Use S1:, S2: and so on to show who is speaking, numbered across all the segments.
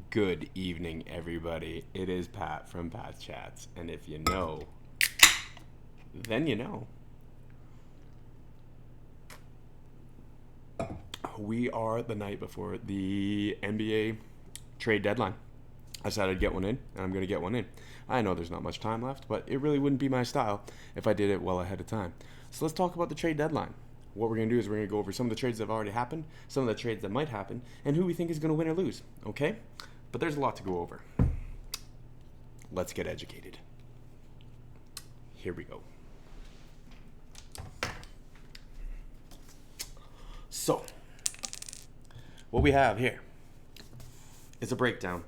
S1: Good evening, everybody. It is Pat from Pat Chats, and if you know, then you know. We are the night before the NBA trade deadline. I decided to get one in, and I'm going to get one in. I know there's not much time left, but it really wouldn't be my style if I did it well ahead of time. So let's talk about the trade deadline. What we're going to do is we're going to go over some of the trades that have already happened, some of the trades that might happen, and who we think is going to win or lose, okay? But there's a lot to go over. Let's get educated. Here we go. So, what we have here is a breakdown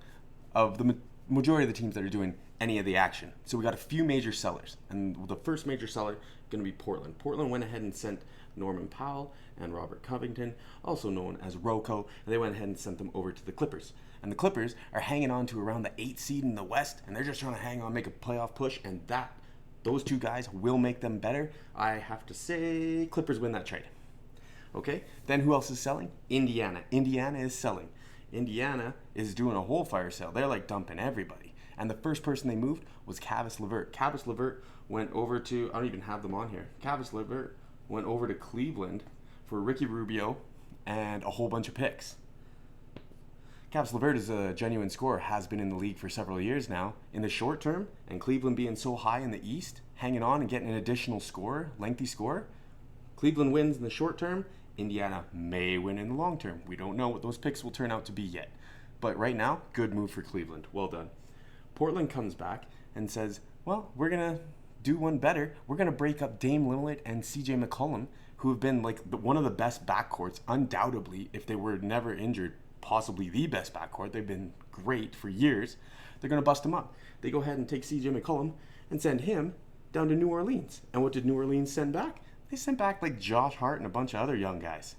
S1: of the majority of the teams that are doing any of the action. So we got a few major sellers, and the first major seller going to be Portland. Portland went ahead and sent Norman Powell and Robert Covington, also known as Rocco, and they went ahead and sent them over to the Clippers. And the Clippers are hanging on to around the 8th seed in the West, and they're just trying to hang on, make a playoff push, and those two guys will make them better. I have to say Clippers win that trade. Okay, then who else is selling? Indiana. Indiana is selling. Indiana is doing a whole fire sale. They're like dumping everybody. And the first person they moved was Cavis LeVert. Cavis LeVert went over to, I don't even have them on here. Cavis LeVert went over to Cleveland for Ricky Rubio and a whole bunch of picks. Cavis LeVert is a genuine scorer, has been in the league for several years now. In the short term, and Cleveland being so high in the East, hanging on and getting an additional score, lengthy score, Cleveland wins in the short term. Indiana may win in the long term. We don't know what those picks will turn out to be yet. But right now, good move for Cleveland. Well done. Portland comes back and says, well, we're going to do one better. We're going to break up Dame Lillard and CJ McCollum, who have been like one of the best backcourts, undoubtedly, if they were never injured, possibly the best backcourt. They've been great for years. They're going to bust them up. They go ahead and take CJ McCollum and send him down to New Orleans. And what did New Orleans send back? They sent back like Josh Hart and a bunch of other young guys.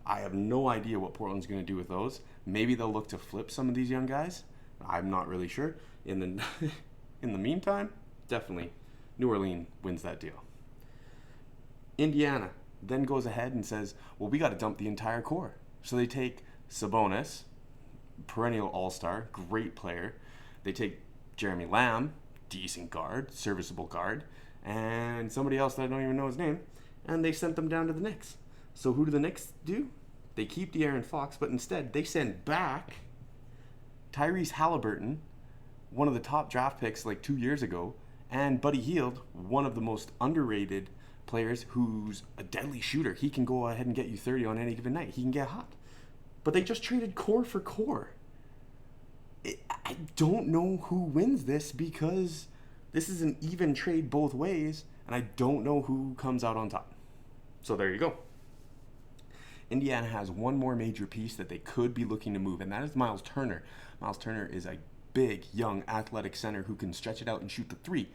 S1: I have no idea what Portland's going to do with those. Maybe they'll look to flip some of these young guys. I'm not really sure. In the in the meantime, definitely New Orleans wins that deal. Indiana then goes ahead and says, well, we got to dump the entire core. So they take Sabonis, perennial all-star, great player. They take Jeremy Lamb, decent guard, serviceable guard, and somebody else that I don't even know his name, and they sent them down to the Knicks. So who do the Knicks do? They keep De'Aaron Fox, but instead they send back Tyrese Halliburton, one of the top draft picks like 2 years ago, and Buddy Hield, one of the most underrated players who's a deadly shooter. He can go ahead and get you 30 on any given night. He can get hot. But they just traded core for core. I don't know who wins this because this is an even trade both ways, and I don't know who comes out on top. So there you go. Indiana has one more major piece that they could be looking to move, and that is Miles Turner. Miles Turner is a big, young, athletic center who can stretch it out and shoot the three.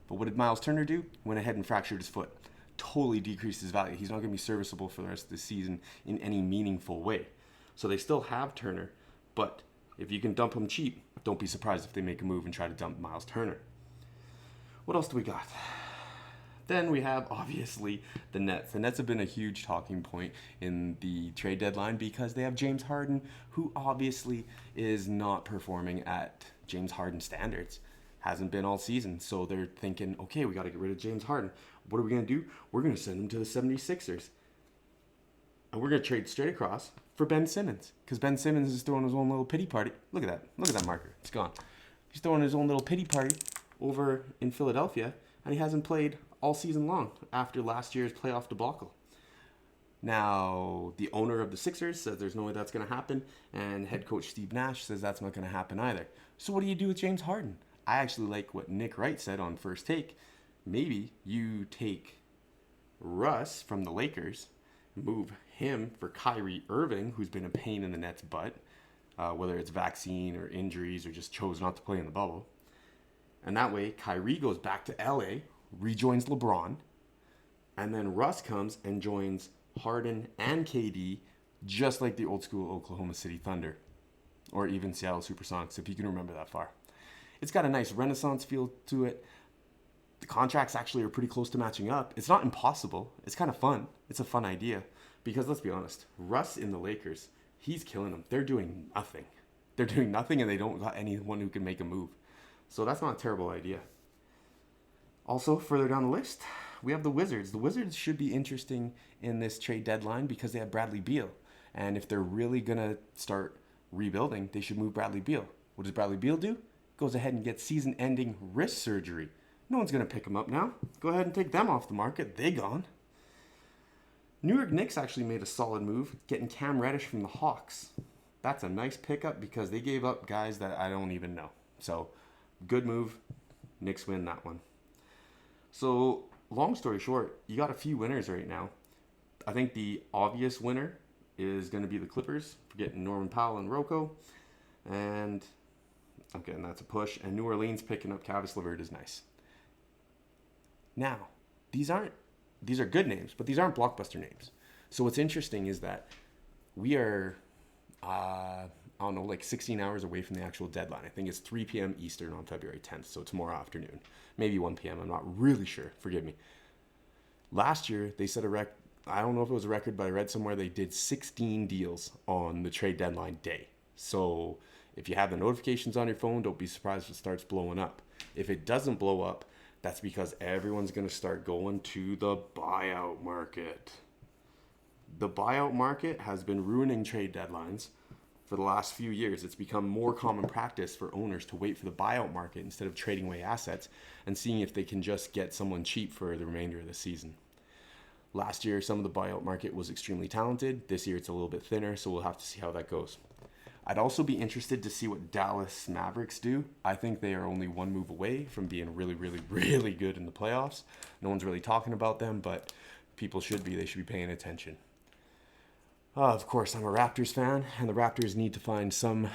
S1: But what did Miles Turner do? Went ahead and fractured his foot. Totally decreased his value. He's not going to be serviceable for the rest of the season in any meaningful way. So they still have Turner, but if you can dump him cheap, don't be surprised if they make a move and try to dump Miles Turner. What else do we got? Then we have, obviously, the Nets. The Nets have been a huge talking point in the trade deadline because they have James Harden, who obviously is not performing at James Harden standards. Hasn't been all season. So they're thinking, okay, we got to get rid of James Harden. What are we going to do? We're going to send him to the 76ers. And we're going to trade straight across for Ben Simmons. Because Ben Simmons is throwing his own little pity party. Look at that. Look at that marker. It's gone. He's throwing his own little pity party over in Philadelphia. And he hasn't played all season long after last year's playoff debacle. Now, the owner of the Sixers says there's no way that's going to happen. And head coach Steve Nash says that's not going to happen either. So what do you do with James Harden? I actually like what Nick Wright said on First Take. Maybe you take Russ from the Lakers, move him for Kyrie Irving, who's been a pain in the Nets' butt, whether it's vaccine or injuries or just chose not to play in the bubble. And that way, Kyrie goes back to LA, rejoins LeBron, and then Russ comes and joins Harden and KD, just like the old school Oklahoma City Thunder, or even Seattle Supersonics, if you can remember that far. It's got a nice Renaissance feel to it. The contracts actually are pretty close to matching up. It's not impossible. It's kind of fun. It's a fun idea. Because let's be honest, Russ in the Lakers, he's killing them. They're doing nothing. They're doing nothing and they don't got anyone who can make a move. So that's not a terrible idea. Also, further down the list, we have the Wizards. The Wizards should be interesting in this trade deadline because they have Bradley Beal. And if they're really going to start rebuilding, they should move Bradley Beal. What does Bradley Beal do? Goes ahead and gets season-ending wrist surgery. No one's going to pick him up now. Go ahead and take them off the market. They gone. New York Knicks actually made a solid move, getting Cam Reddish from the Hawks. That's a nice pickup because they gave up guys that I don't even know. So, good move. Knicks win that one. So, long story short, you got a few winners right now. I think the obvious winner is going to be the Clippers for getting Norman Powell and Rocco. And, okay, and that's a push. And New Orleans picking up Cavis LeVert is nice. Now, these are good names, but these aren't blockbuster names. So what's interesting is that we are, I don't know, like 16 hours away from the actual deadline. I think it's 3 p.m. Eastern on February 10th, so tomorrow afternoon. Maybe 1 p.m., I'm not really sure, forgive me. Last year, they set a record, I don't know if it was a record, but I read somewhere they did 16 deals on the trade deadline day. So if you have the notifications on your phone, don't be surprised if it starts blowing up. If it doesn't blow up, that's because everyone's going to start going to the buyout market. The buyout market has been ruining trade deadlines for the last few years. It's become more common practice for owners to wait for the buyout market instead of trading away assets and seeing if they can just get someone cheap for the remainder of the season. Last year, some of the buyout market was extremely talented. This year, it's a little bit thinner, so we'll have to see how that goes. I'd also be interested to see what Dallas Mavericks do. I think they are only one move away from being really, really, really good in the playoffs. No one's really talking about them, but people should be. They should be paying attention. Of course, I'm a Raptors fan, and the Raptors need to find some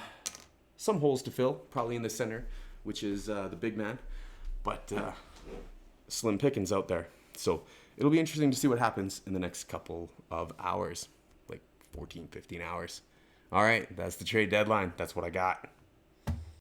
S1: holes to fill, probably in the center, which is the big man. But slim pickings out there. So it'll be interesting to see what happens in the next couple of hours, like 14, 15 hours. All right, that's the trade deadline. That's what I got.